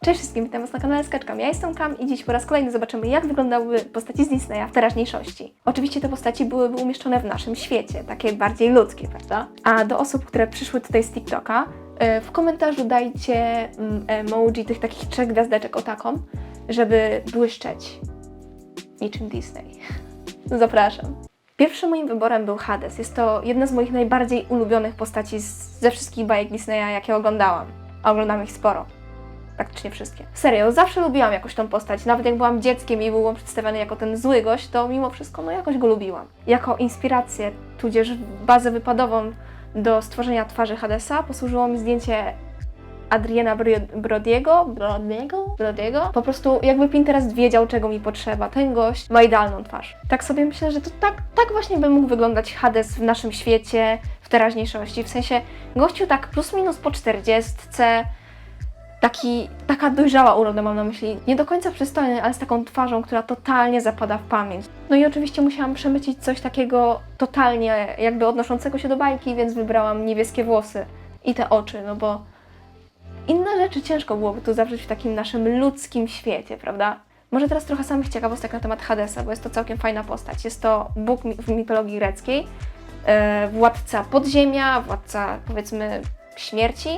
Cześć wszystkim, witam Was na kanale Sketchcam. Ja jestem Kam i dziś po raz kolejny zobaczymy, jak wyglądały postaci z Disneya w teraźniejszości. Oczywiście te postaci byłyby umieszczone w naszym świecie, takie bardziej ludzkie, prawda? A do osób, które przyszły tutaj z TikToka, w komentarzu dajcie emoji tych takich 3 gwiazdeczek o taką, żeby błyszczeć niczym Disney. Zapraszam. Pierwszym moim wyborem był Hades. Jest to jedna z moich najbardziej ulubionych postaci ze wszystkich bajek Disneya, jakie oglądałam. A oglądam ich sporo. Praktycznie wszystkie. Serio, zawsze lubiłam jakoś tą postać. Nawet jak byłam dzieckiem i był on przedstawiany jako ten zły gość, to mimo wszystko jakoś go lubiłam. Jako inspirację, tudzież bazę wypadową do stworzenia twarzy Hadesa posłużyło mi zdjęcie Adriana Brodiego. Po prostu jakby Pinterest wiedział, czego mi potrzeba. Ten gość ma idealną twarz. Tak sobie myślę, że to tak właśnie by mógł wyglądać Hades w naszym świecie, w teraźniejszości. W sensie gościu tak plus minus po 40, taka dojrzała uroda mam na myśli. Nie do końca przystojny, ale z taką twarzą, która totalnie zapada w pamięć. No i oczywiście musiałam przemycić coś takiego totalnie jakby odnoszącego się do bajki, więc wybrałam niebieskie włosy i te oczy, no bo inne rzeczy ciężko byłoby tu zawrzeć w takim naszym ludzkim świecie, prawda? Może teraz trochę samych ciekawostek na temat Hadesa, bo jest to całkiem fajna postać. Jest to Bóg w mitologii greckiej, władca podziemia, władca powiedzmy śmierci.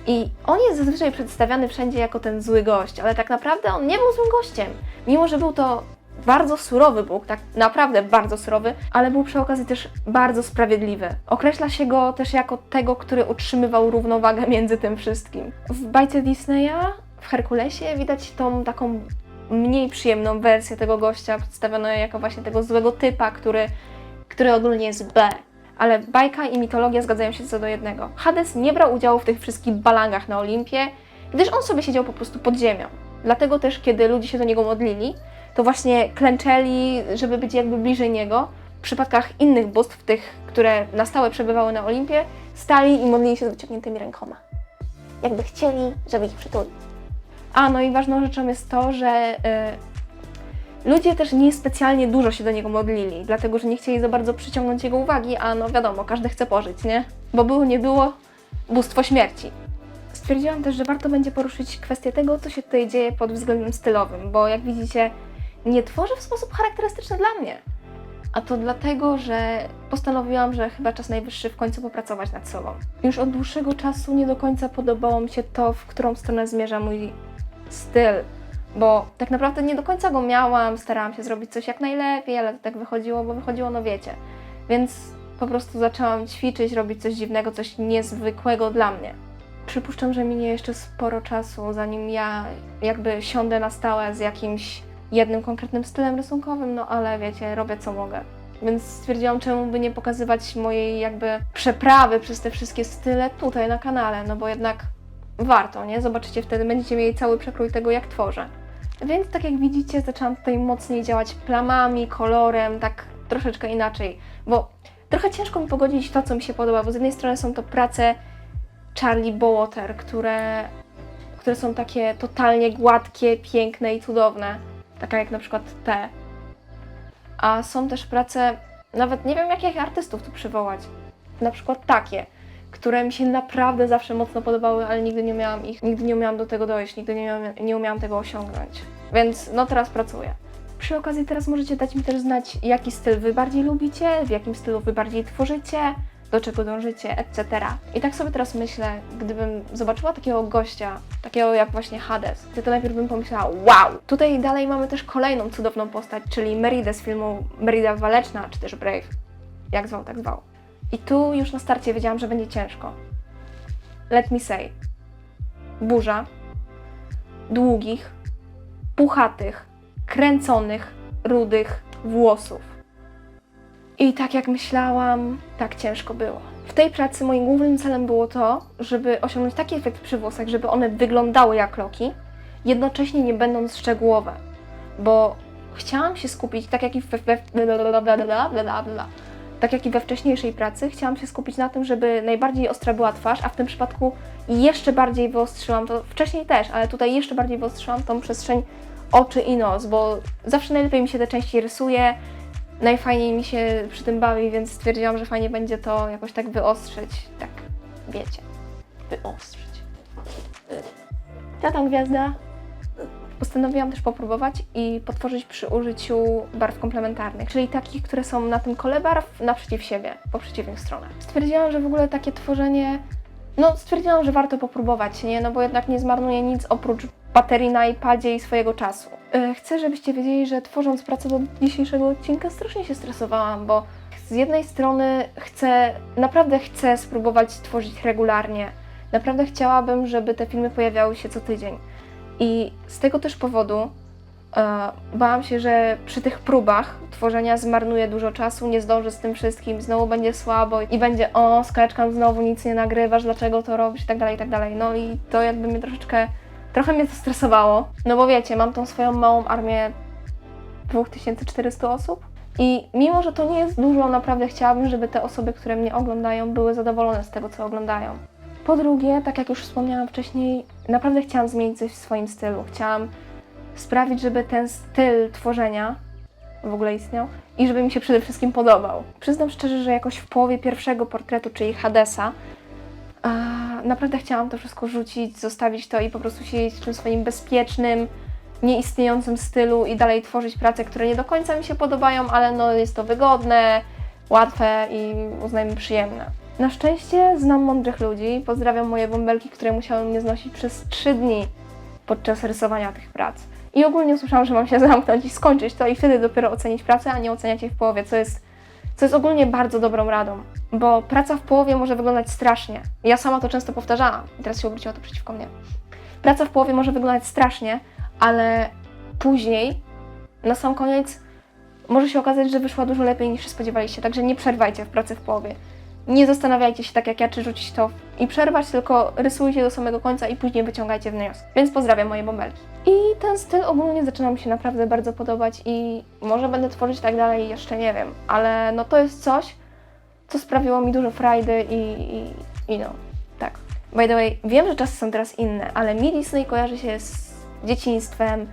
I on jest zazwyczaj przedstawiany wszędzie jako ten zły gość, ale tak naprawdę on nie był złym gościem. Mimo że był to bardzo surowy Bóg, tak naprawdę bardzo surowy, ale był przy okazji też bardzo sprawiedliwy. Określa się go też jako tego, który utrzymywał równowagę między tym wszystkim. W bajce Disneya, w Herkulesie widać tą taką mniej przyjemną wersję tego gościa, przedstawioną jako właśnie tego złego typa, który ogólnie jest B. Ale bajka i mitologia zgadzają się co do jednego. Hades nie brał udziału w tych wszystkich balangach na Olimpie, gdyż on sobie siedział po prostu pod ziemią. Dlatego też, kiedy ludzie się do niego modlili, to właśnie klęczeli, żeby być jakby bliżej niego. W przypadkach innych bóstw, tych, które na stałe przebywały na Olimpie, stali i modlili się z wyciągniętymi rękoma. Jakby chcieli, żeby ich przytulić. No i ważną rzeczą jest to, że ludzie też nie specjalnie dużo się do niego modlili, dlatego że nie chcieli za bardzo przyciągnąć jego uwagi, a no wiadomo, każdy chce pożyć, nie? Bo było nie było, bóstwo śmierci. Stwierdziłam też, że warto będzie poruszyć kwestię tego, co się tutaj dzieje pod względem stylowym, bo jak widzicie, nie tworzę w sposób charakterystyczny dla mnie. A to dlatego, że postanowiłam, że chyba czas najwyższy w końcu popracować nad sobą. Już od dłuższego czasu nie do końca podobało mi się to, w którą stronę zmierza mój styl. Bo tak naprawdę nie do końca go miałam, starałam się zrobić coś jak najlepiej, ale to tak wychodziło, bo wychodziło, no wiecie. Więc po prostu zaczęłam ćwiczyć, robić coś dziwnego, coś niezwykłego dla mnie. Przypuszczam, że minie jeszcze sporo czasu, zanim ja jakby siądę na stałe z jakimś jednym konkretnym stylem rysunkowym, no ale wiecie, robię co mogę. Więc stwierdziłam, czemu by nie pokazywać mojej jakby przeprawy przez te wszystkie style tutaj na kanale, no bo jednak warto, nie? Zobaczycie wtedy, będziecie mieli cały przekrój tego, jak tworzę. Więc tak jak widzicie, zaczęłam tutaj mocniej działać plamami, kolorem, tak troszeczkę inaczej, bo trochę ciężko mi pogodzić to, co mi się podoba, bo z jednej strony są to prace Charlie Bowater, które są takie totalnie gładkie, piękne i cudowne, taka jak na przykład te. A są też prace, nawet nie wiem jakich artystów tu przywołać, na przykład takie, które mi się naprawdę zawsze mocno podobały, ale nigdy nie umiałam do tego dojść, nigdy nie umiałam tego osiągnąć. Więc no teraz pracuję. Przy okazji teraz możecie dać mi też znać, jaki styl Wy bardziej lubicie, w jakim stylu Wy bardziej tworzycie, do czego dążycie, etc. I tak sobie teraz myślę, gdybym zobaczyła takiego gościa, takiego jak właśnie Hades, to najpierw bym pomyślała, wow! Tutaj dalej mamy też kolejną cudowną postać, czyli Meridę z filmu Merida Waleczna, czy też Brave. Jak zwał, tak zwał. I tu już na starcie wiedziałam, że będzie ciężko. Let me say. Burza, długich, puchatych, kręconych, rudych włosów. I tak jak myślałam, tak ciężko było. W tej pracy moim głównym celem było to, żeby osiągnąć taki efekt przy włosach, żeby one wyglądały jak loki, jednocześnie nie będąc szczegółowe. Bo chciałam się skupić, tak jak i we wcześniejszej pracy, chciałam się skupić na tym, żeby najbardziej ostra była twarz, a w tym przypadku jeszcze bardziej wyostrzyłam to, wcześniej też, ale tutaj jeszcze bardziej wyostrzyłam tą przestrzeń oczy i nos, bo zawsze najlepiej mi się te części rysuje, najfajniej mi się przy tym bawi, więc stwierdziłam, że fajnie będzie to jakoś tak wyostrzyć, tak wiecie, wyostrzyć. Ja tam gwiazda. Postanowiłam też popróbować i potworzyć przy użyciu barw komplementarnych, czyli takich, które są na tym kole barw naprzeciw siebie, po przeciwnych stronach. Stwierdziłam, że w ogóle takie tworzenie, stwierdziłam, że warto popróbować, nie? No bo jednak nie zmarnuję nic oprócz baterii na iPadzie i swojego czasu. Chcę, żebyście wiedzieli, że tworząc pracę do dzisiejszego odcinka strasznie się stresowałam, bo z jednej strony naprawdę chcę spróbować tworzyć regularnie. Naprawdę chciałabym, żeby te filmy pojawiały się co tydzień. I z tego też powodu bałam się, że przy tych próbach tworzenia zmarnuję dużo czasu, nie zdążę z tym wszystkim, znowu będzie słabo i będzie Skaleczka, znowu nic nie nagrywasz, dlaczego to robisz i tak dalej, i tak dalej. No i to jakby mnie trochę mnie to stresowało. No bo wiecie, mam tą swoją małą armię 2400 osób i mimo, że to nie jest dużo, naprawdę chciałabym, żeby te osoby, które mnie oglądają, były zadowolone z tego, co oglądają. Po drugie, tak jak już wspomniałam wcześniej, naprawdę chciałam zmienić coś w swoim stylu. Chciałam sprawić, żeby ten styl tworzenia w ogóle istniał i żeby mi się przede wszystkim podobał. Przyznam szczerze, że jakoś w połowie pierwszego portretu, czyli Hadesa, naprawdę chciałam to wszystko rzucić, zostawić to i po prostu siedzieć w tym swoim bezpiecznym, nieistniejącym stylu i dalej tworzyć prace, które nie do końca mi się podobają, ale jest to wygodne, łatwe i uznajmy przyjemne. Na szczęście znam mądrych ludzi, pozdrawiam moje bąbelki, które musiały mnie znosić przez 3 dni podczas rysowania tych prac. I ogólnie usłyszałam, że mam się zamknąć i skończyć to i wtedy dopiero ocenić pracę, a nie oceniać jej w połowie, co jest ogólnie bardzo dobrą radą. Bo praca w połowie może wyglądać strasznie. Ja sama to często powtarzałam i teraz się obróciło to przeciwko mnie. Praca w połowie może wyglądać strasznie, ale później, na sam koniec, może się okazać, że wyszła dużo lepiej niż się spodziewaliście, także nie przerwajcie w pracy w połowie. Nie zastanawiajcie się tak jak ja, czy rzucić to i przerwać, tylko rysujcie do samego końca i później wyciągajcie wnioski. Więc pozdrawiam moje bąbelki. I ten styl ogólnie zaczyna mi się naprawdę bardzo podobać i może będę tworzyć tak dalej, jeszcze nie wiem, ale to jest coś, co sprawiło mi dużo frajdy i tak. By the way, wiem, że czasy są teraz inne, ale mi Disney kojarzy się z dzieciństwem,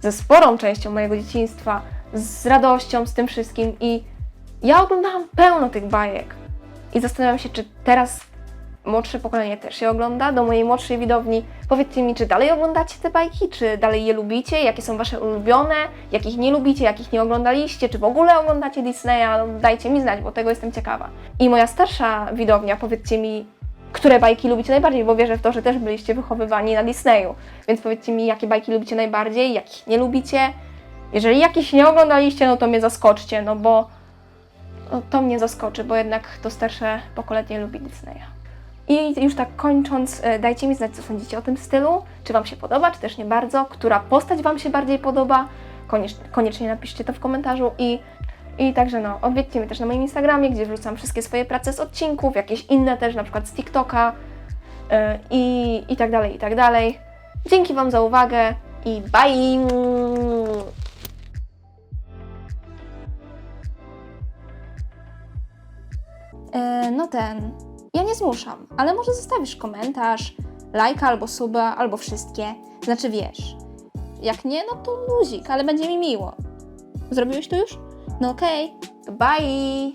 ze sporą częścią mojego dzieciństwa, z radością, z tym wszystkim i ja oglądałam pełno tych bajek. I zastanawiam się, czy teraz młodsze pokolenie też je ogląda, do mojej młodszej widowni. Powiedzcie mi, czy dalej oglądacie te bajki, czy dalej je lubicie, jakie są wasze ulubione, jakich nie lubicie, jakich nie oglądaliście, czy w ogóle oglądacie Disneya, dajcie mi znać, bo tego jestem ciekawa. I moja starsza widownia, powiedzcie mi, które bajki lubicie najbardziej, bo wierzę w to, że też byliście wychowywani na Disneyu. Więc powiedzcie mi, jakie bajki lubicie najbardziej, jakich nie lubicie. Jeżeli jakichś nie oglądaliście, to mnie zaskoczcie, bo to mnie zaskoczy, bo jednak to starsze pokolenie lubi Disneya. I już tak kończąc, dajcie mi znać, co sądzicie o tym stylu, czy wam się podoba, czy też nie bardzo, która postać wam się bardziej podoba, koniecznie napiszcie to w komentarzu i także odwiedźcie mnie też na moim Instagramie, gdzie wrzucam wszystkie swoje prace z odcinków, jakieś inne też, na przykład z TikToka i tak dalej, i tak dalej. Dzięki wam za uwagę i bye! Ja nie zmuszam, ale może zostawisz komentarz, lajka albo suba, albo wszystkie. Znaczy wiesz, jak nie, to luzik, ale będzie mi miło. Zrobiłeś to już? Okej, bye!